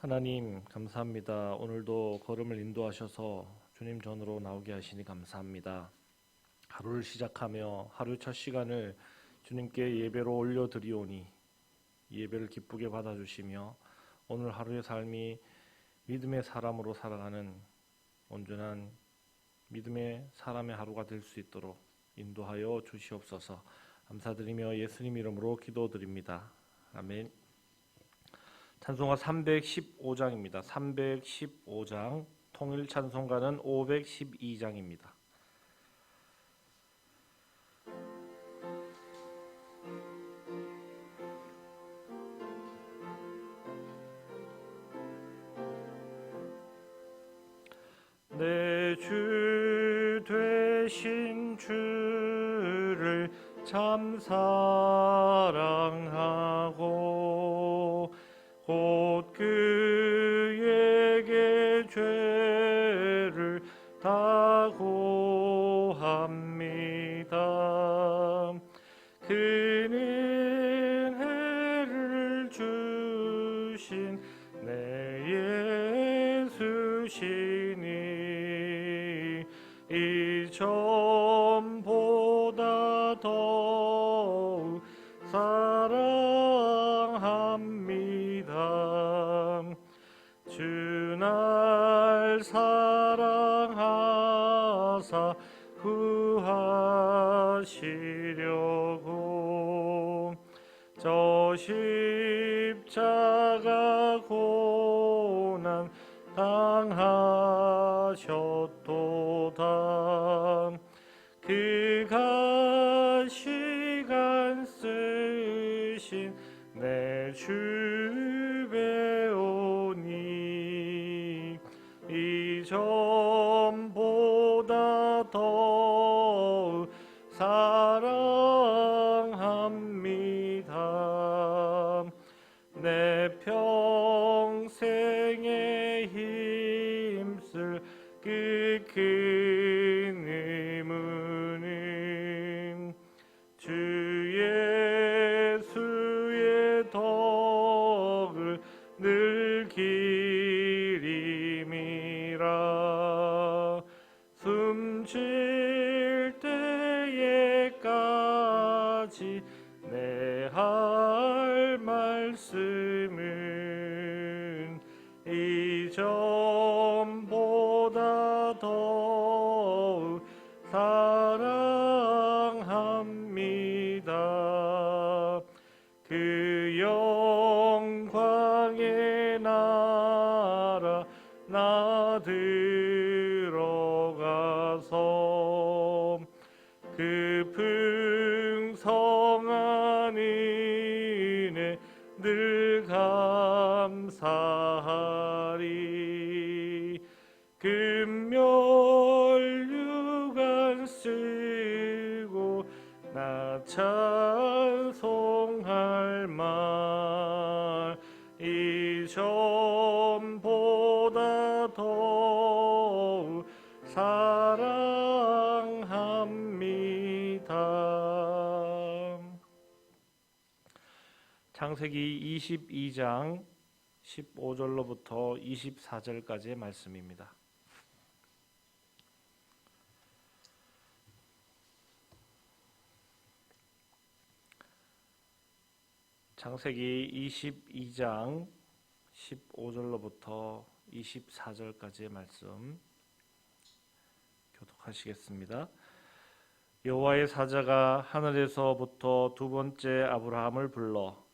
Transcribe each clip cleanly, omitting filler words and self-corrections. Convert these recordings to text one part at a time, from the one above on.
하나님 감사합니다. 오늘도 걸음을 인도하셔서 주님 전으로 나오게 하시니 감사합니다. 하루를 시작하며 하루 첫 시간을 주님께 예배로 올려드리오니 예배를 기쁘게 받아주시며 오늘 하루의 삶이 믿음의 사람으로 살아가는 온전한 믿음의 사람의 하루가 될 수 있도록 인도하여 주시옵소서. 감사드리며 예수님 이름으로 기도드립니다. 아멘. 찬송가 315장입니다. 315장, 통일 찬송가는 512장입니다. 내 주 되신 주를 참 사랑하고 곧 그에게 죄를 다 고합니다. 그는 해를 주신 내 예수시니 이전보다 더욱 사랑합니다. 주 날 사랑하사 구하시려고 저 십자가 고난 당하셨도다. 그가 시간 쓰신 내 주 배우니 이전보다 더욱 사랑합니다. 내 평생에 힘쓸 그 큰 의무는 주 예수의 덕을 늘 기림이라. 숨쉴 때에까지 내 할 말씀은 이전보다 더욱 사랑합니다. 그 영광의 나라 나 들어가서 그 풍성한 은혜 늘 감사하리. 금멸 유관 쓰고 나 찬송할 말 이전보다 더욱 사랑합니다. 창세기 22장 15절로부터 24절까지의 말씀입니다. 창세기 22장 15절로부터 24절까지의 말씀 교독하시겠습니다. 여호와의 사자가 하늘에서부터 두 번째 아브라함을 불러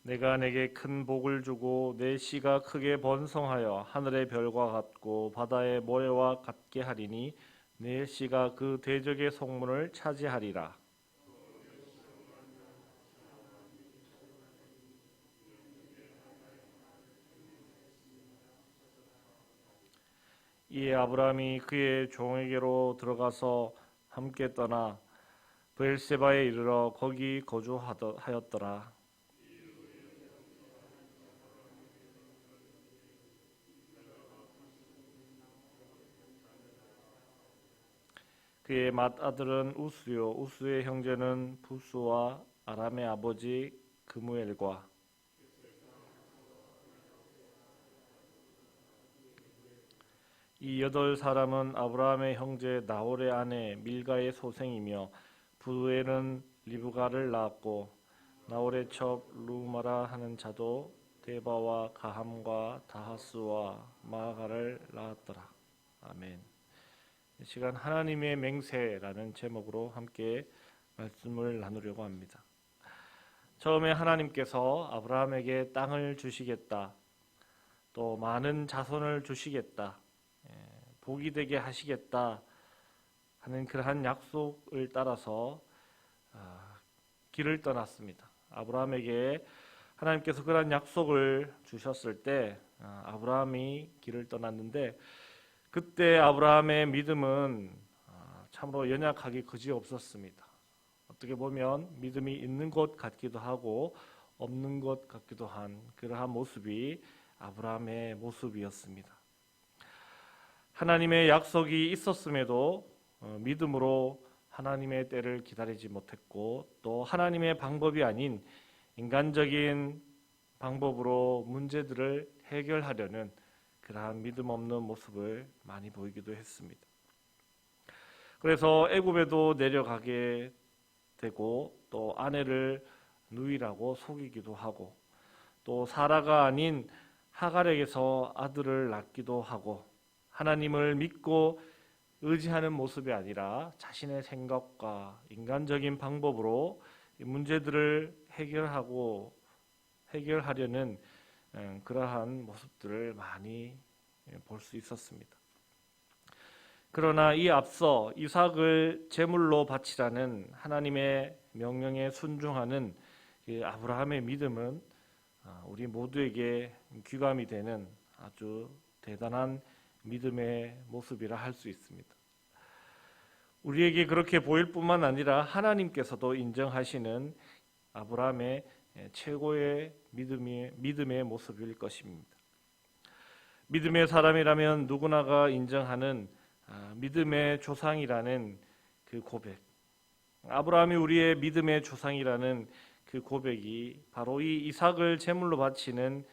내가 내게 큰 복을 주고 내 씨가 크게 번성하여 하늘의 별과 같고 바다의 모래와 같게 하리니 내 씨가 그 대적의 성문을 차지하리라. 이에 아브라함이 그의 종에게로 들어가서 함께 떠나 브엘세바에 이르러 거기 거주하였더라. 그의 맏아들은 우스요 우스의 형제는 부스와 아람의 아버지 그무엘과 이 8사람은 아브라함의 형제 나홀의 아내 밀가의 소생이며 부에는 리브가를 낳았고 나홀의 첩 루마라 하는 자도 데바와 가함과 다하스와 마가를 낳았더라. 아멘. 이 시간 하나님의 맹세라는 제목으로 함께 말씀을 나누려고 합니다. 처음에 하나님께서 아브라함에게 땅을 주시겠다, 또 많은 자손을 주시겠다, 복이 되게 하시겠다 하는 그러한 약속을 따라서 길을 떠났습니다. 아브라함에게 하나님께서 그러한 약속을 주셨을 때 아브라함이 길을 떠났는데, 그때 아브라함의 믿음은 참으로 연약하기 그지없었습니다. 어떻게 보면 믿음이 있는 것 같기도 하고 없는 것 같기도 한 그러한 모습이 아브라함의 모습이었습니다. 하나님의 약속이 있었음에도 믿음으로 하나님의 때를 기다리지 못했고, 또 하나님의 방법이 아닌 인간적인 방법으로 문제들을 해결하려는 그러한 믿음 없는 모습을 많이 보이기도 했습니다. 그래서 애굽에도 내려가게 되고, 또 아내를 누이라고 속이기도 하고, 또 사라가 아닌 하갈에게서 아들을 낳기도 하고, 하나님을 믿고 의지하는 모습이 아니라 자신의 생각과 인간적인 방법으로 문제들을 해결하려는 그러한 모습들을 많이 볼 수 있었습니다. 그러나 이 앞서 이삭을 제물로 바치라는 하나님의 명령에 순종하는 아브라함의 믿음은 우리 모두에게 귀감이 되는 아주 대단한 믿음의 모습이라 할 수 있습니다. 우리에게 그렇게 보일 뿐만 아니라 하나님께서도 인정하시는 아브라함의 최고의 믿음의 모습일 것입니다. 믿음의 사람이라면 누구나가 인정하는 믿음의 조상이라는 그 고백, 아브라함이 우리의 믿음의 조상이라는 그 고백이 바로 이 이삭을 제물로 바치는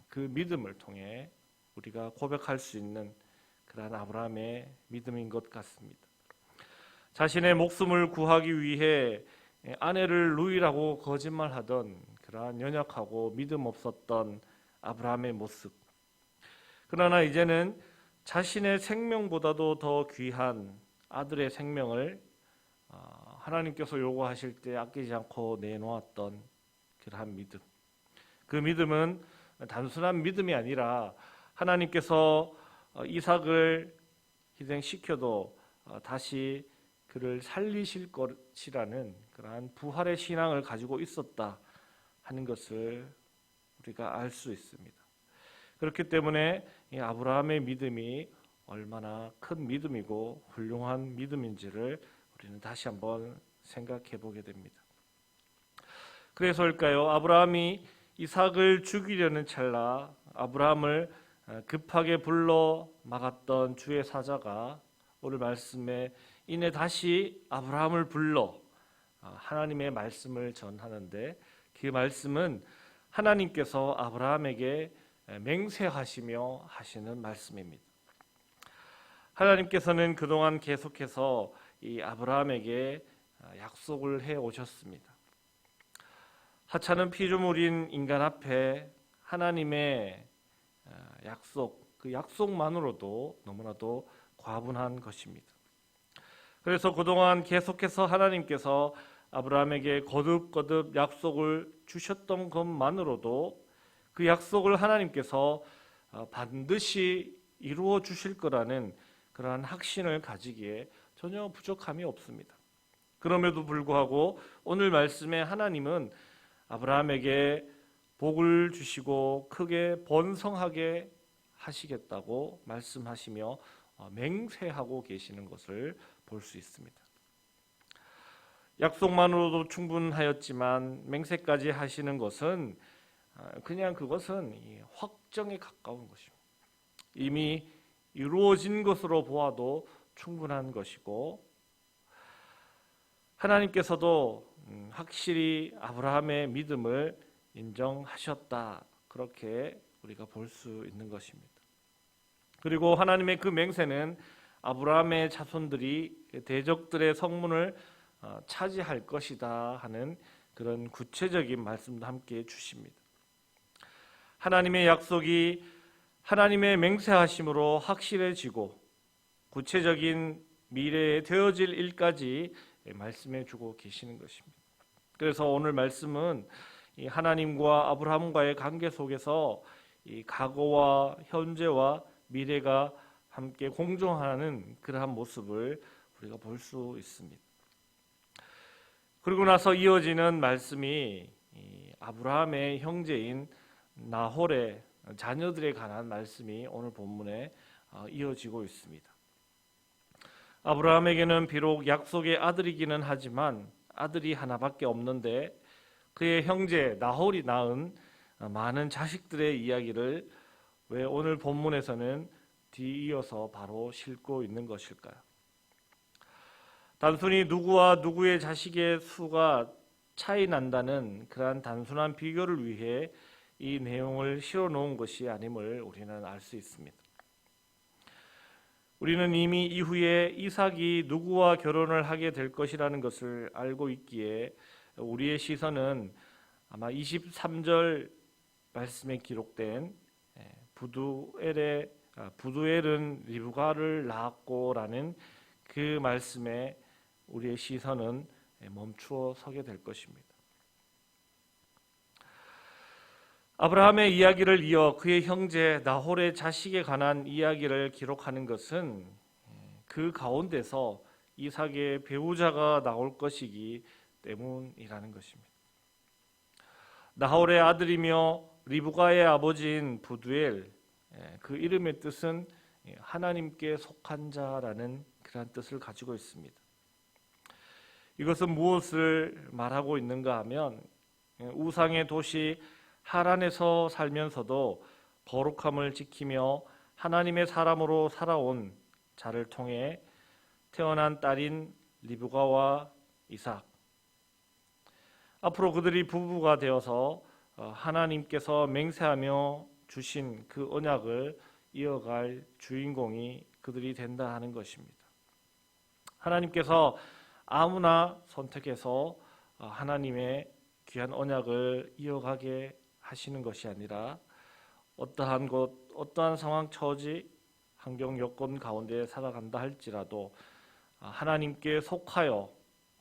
그 믿음을 통해 우리가 고백할 수 있는 그러한 아브라함의 믿음인 것 같습니다. 자신의 목숨을 구하기 위해 아내를 누이라고 거짓말하던 그러한 연약하고 믿음 없었던 아브라함의 모습, 그러나 이제는 자신의 생명보다도 더 귀한 아들의 생명을 하나님께서 요구하실 때 아끼지 않고 내놓았던 그러한 믿음, 그 믿음은 단순한 믿음이 아니라 하나님께서 이삭을 희생시켜도 다시 그를 살리실 것이라는 그러한 부활의 신앙을 가지고 있었다 하는 것을 우리가 알 수 있습니다. 그렇기 때문에 이 아브라함의 믿음이 얼마나 큰 믿음이고 훌륭한 믿음인지를 우리는 다시 한번 생각해 보게 됩니다. 그래서일까요? 아브라함이 이삭을 죽이려는 찰나 아브라함을 급하게 불러 막았던 주의 사자가 오늘 말씀에 이내 다시 아브라함을 불러 하나님의 말씀을 전하는데, 그 말씀은 하나님께서 아브라함에게 맹세하시며 하시는 말씀입니다. 하나님께서는 그동안 계속해서 이 아브라함에게 약속을 해 오셨습니다. 하찮은 피조물인 인간 앞에 하나님의 약속, 그 약속만으로도 너무나도 과분한 것입니다. 그래서 그동안 계속해서 하나님께서 아브라함에게 거듭거듭 약속을 주셨던 것만으로도 그 약속을 하나님께서 반드시 이루어 주실 거라는 그러한 확신을 가지기에 전혀 부족함이 없습니다. 그럼에도 불구하고 오늘 말씀에 하나님은 아브라함에게 복을 주시고 크게 번성하게 하시겠다고 말씀하시며 맹세하고 계시는 것을 볼 수 있습니다. 약속만으로도 충분하였지만 맹세까지 하시는 것은 그냥 그것은 확정에 가까운 것입니다. 이미 이루어진 것으로 보아도 충분한 것이고, 하나님께서도 확실히 아브라함의 믿음을 인정하셨다, 그렇게 우리가 볼 수 있는 것입니다. 그리고 하나님의 그 맹세는 아브라함의 자손들이 대적들의 성문을 차지할 것이다 하는 그런 구체적인 말씀도 함께 주십니다. 하나님의 약속이 하나님의 맹세하심으로 확실해지고 구체적인 미래에 되어질 일까지 말씀해 주고 계시는 것입니다. 그래서 오늘 말씀은 이 하나님과 아브라함과의 관계 속에서 이 과거와 현재와 미래가 함께 공존하는 그러한 모습을 우리가 볼 수 있습니다. 그리고 나서 이어지는 말씀이 아브라함의 형제인 나홀의 자녀들에 관한 말씀이 오늘 본문에 이어지고 있습니다. 아브라함에게는 비록 약속의 아들이기는 하지만 아들이 하나밖에 없는데 그의 형제 나홀이 낳은 많은 자식들의 이야기를 왜 오늘 본문에서는 뒤이어서 바로 싣고 있는 것일까요? 단순히 누구와 누구의 자식의 수가 차이 난다는 그러한 단순한 비교를 위해 이 내용을 실어 놓은 것이 아님을 우리는 알 수 있습니다. 우리는 이미 이후에 이삭이 누구와 결혼을 하게 될 것이라는 것을 알고 있기에 우리의 시선은 아마 23절 말씀에 기록된 부두엘은 리브가를 낳았고라는 그 말씀에 우리의 시선은 멈추어 서게 될 것입니다. 아브라함의 이야기를 이어 그의 형제 나홀의 자식에 관한 이야기를 기록하는 것은 그 가운데서 이삭의 배우자가 나올 것이기 때문이라는 것입니다. 나홀의 아들이며 리브가의 아버지인 부두엘, 그 이름의 뜻은 하나님께 속한 자라는 그런 뜻을 가지고 있습니다. 이것은 무엇을 말하고 있는가 하면 우상의 도시 하란에서 살면서도 거룩함을 지키며 하나님의 사람으로 살아온 자를 통해 태어난 딸인 리브가와 이삭, 앞으로 그들이 부부가 되어서 하나님께서 맹세하며 주신 그 언약을 이어갈 주인공이 그들이 된다 하는 것입니다. 하나님께서 아무나 선택해서 하나님의 귀한 언약을 이어가게 하시는 것이 아니라 어떠한 곳, 어떠한 상황, 처지, 환경, 여건 가운데 살아간다 할지라도 하나님께 속하여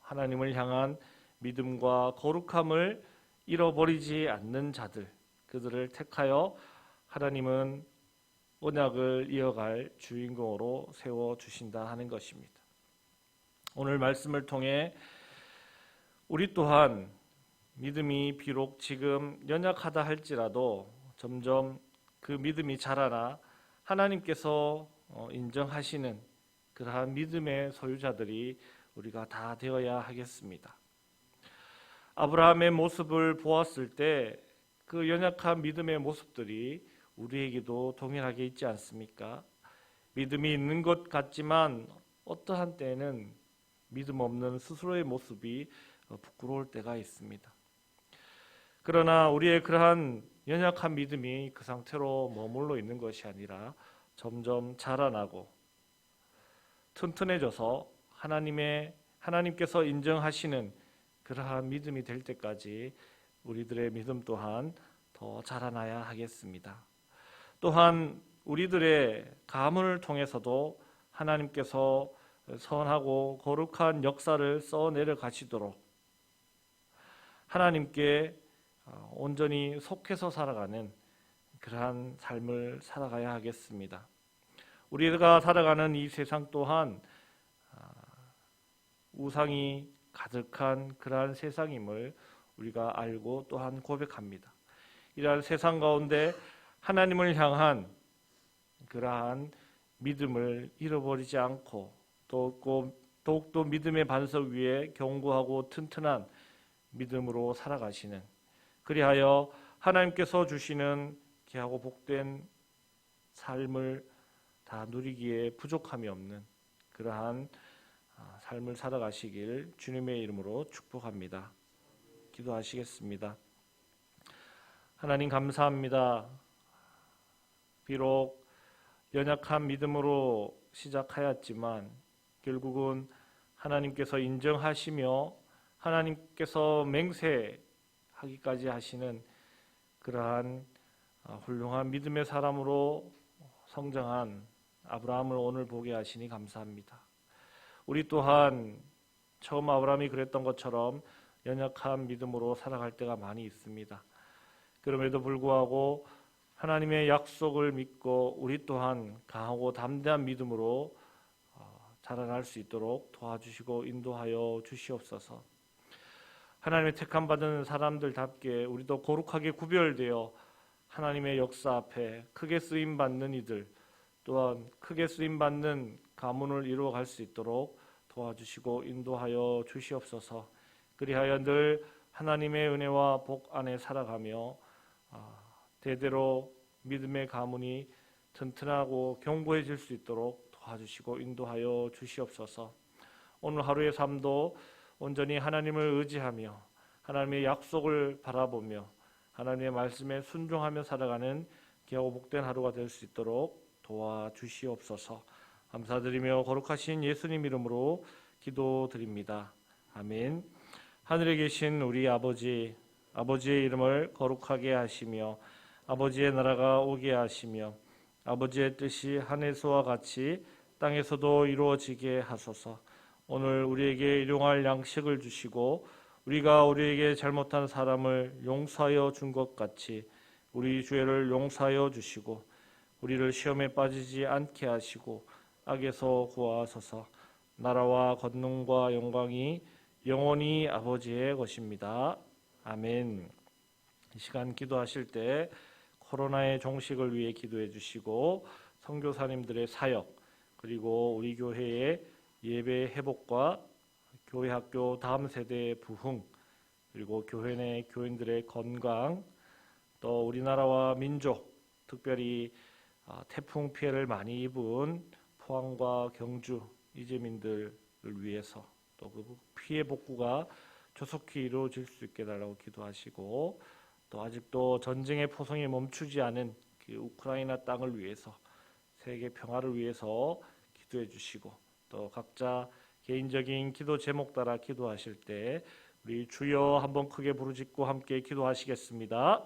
하나님을 향한 믿음과 거룩함을 잃어버리지 않는 자들, 그들을 택하여 하나님은 언약을 이어갈 주인공으로 세워주신다 하는 것입니다. 오늘 말씀을 통해 우리 또한 믿음이 비록 지금 연약하다 할지라도 점점 그 믿음이 자라나 하나님께서 인정하시는 그러한 믿음의 소유자들이 우리가 다 되어야 하겠습니다. 아브라함의 모습을 보았을 때 그 연약한 믿음의 모습들이 우리에게도 동일하게 있지 않습니까? 믿음이 있는 것 같지만 어떠한 때에는 믿음 없는 스스로의 모습이 부끄러울 때가 있습니다. 그러나 우리의 그러한 연약한 믿음이 그 상태로 머물러 있는 것이 아니라 점점 자라나고 튼튼해져서 하나님께서 인정하시는 그러한 믿음이 될 때까지 우리들의 믿음 또한 더 자라나야 하겠습니다. 또한 우리들의 가문을 통해서도 하나님께서 선하고 거룩한 역사를 써내려 가시도록 하나님께 온전히 속해서 살아가는 그러한 삶을 살아가야 하겠습니다. 우리가 살아가는 이 세상 또한 우상이 가득한 그러한 세상임을 우리가 알고 또한 고백합니다. 이러한 세상 가운데 하나님을 향한 그러한 믿음을 잃어버리지 않고 더욱더 믿음의 반석 위에 견고하고 튼튼한 믿음으로 살아가시는, 그리하여 하나님께서 주시는 귀하고 복된 삶을 다 누리기에 부족함이 없는 그러한 삶을 살아가시길 주님의 이름으로 축복합니다. 기도하시겠습니다. 하나님 감사합니다. 비록 연약한 믿음으로 시작하였지만 결국은 하나님께서 인정하시며 하나님께서 맹세하기까지 하시는 그러한 훌륭한 믿음의 사람으로 성장한 아브라함을 오늘 보게 하시니 감사합니다. 우리 또한 처음 아브라함이 그랬던 것처럼 연약한 믿음으로 살아갈 때가 많이 있습니다. 그럼에도 불구하고 하나님의 약속을 믿고 우리 또한 강하고 담대한 믿음으로 자라날 수 있도록 도와주시고 인도하여 주시옵소서. 하나님의 택함 받은 사람들답게 우리도 거룩하게 구별되어 하나님의 역사 앞에 크게 쓰임 받는 이들, 또한 크게 쓰임 받는 가문을 이루어갈 수 있도록 도와주시고 인도하여 주시옵소서. 그리하여 늘 하나님의 은혜와 복 안에 살아가며 대대로 믿음의 가문이 튼튼하고 견고해질 수 있도록 도와주시고 인도하여 주시옵소서. 오늘 하루의 삶도 온전히 하나님을 의지하며 하나님의 약속을 바라보며 하나님의 말씀에 순종하며 살아가는 귀하고 복된 하루가 될 수 있도록 도와주시옵소서. 감사드리며 거룩하신 예수님 이름으로 기도드립니다. 아멘. 하늘에 계신 우리 아버지, 아버지의 이름을 거룩하게 하시며 아버지의 나라가 오게 하시며 아버지의 뜻이 하늘에서와 같이 땅에서도 이루어지게 하소서. 오늘 우리에게 일용할 양식을 주시고 우리가 우리에게 잘못한 사람을 용서하여 준 것 같이 우리 죄를 용서하여 주시고 우리를 시험에 빠지지 않게 하시고 악에서 구하소서. 나라와 권능과 영광이 영원히 아버지의 것입니다. 아멘. 이 시간 기도하실 때 코로나의 종식을 위해 기도해 주시고 선교사님들의 사역 그리고 우리 교회의 예배 회복과 교회 학교 다음 세대의 부흥 그리고 교회 내 교인들의 건강 또 우리나라와 민족 특별히 태풍 피해를 많이 입은 포항과 경주 이재민들을 위해서 또 그 피해 복구가 조속히 이루어질 수 있게 달라고 기도하시고 또 아직도 전쟁의 포성이 멈추지 않은 그 우크라이나 땅을 위해서 세계 평화를 위해서 기도해 주시고 또 각자 개인적인 기도 제목 따라 기도하실 때 우리 주여 한번 크게 부르짖고 함께 기도하시겠습니다.